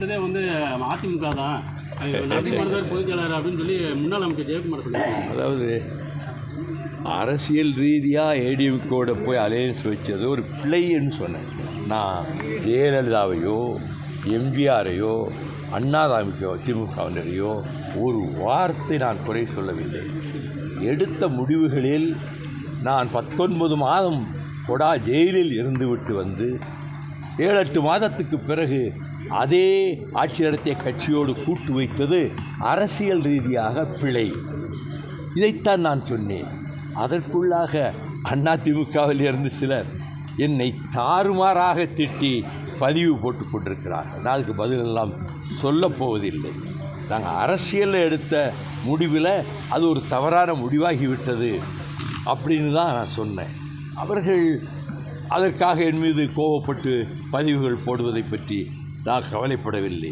வந்து அதிமுக தான் பொதுச் செயலாளர் அப்படின்னு சொல்லி முன்னாள் அமைச்சர் ஜெயக்குமார் சொல்லியிருக்காங்க. அதாவது அரசியல் ரீதியாக ஏடிஎம்கோட போய் அலையன்ஸ் வச்சது ஒரு பிள்ளைன்னு சொன்னேன். நான் ஜெயலலிதாவையோ எம்ஜிஆரையோ அண்ணாதாமிக்கோ திமுகவினரையோ ஒரு வார்த்தை நான் குறை சொல்லவில்லை. எடுத்த முடிவுகளில் நான் 19 மாதம் கொடா ஜெயிலில் இருந்துவிட்டு வந்து 7-8 மாதத்துக்கு பிறகு அதே ஆட்சி நடத்திய கட்சியோடு கூட்டு வைத்தது அரசியல் ரீதியாக பிழை. இதைத்தான் நான் சொன்னேன். அதற்குள்ளாக அதிமுகவில் இருந்து சிலர் என்னை தாறுமாறாக திட்டி பதிவு போட்டு கொண்டிருக்கிறார்கள். நான் அதுக்கு பதிலெல்லாம் சொல்லப்போவதில்லை. நாங்கள் அரசியலில் எடுத்த முடிவில் அது ஒரு தவறான முடிவாகிவிட்டது அப்படின்னு தான் நான் சொன்னேன். அவர்கள் அதற்காக என் மீது கோபப்பட்டு பதிவுகள் போடுவதை பற்றி நான் கவலைப்படவில்லை.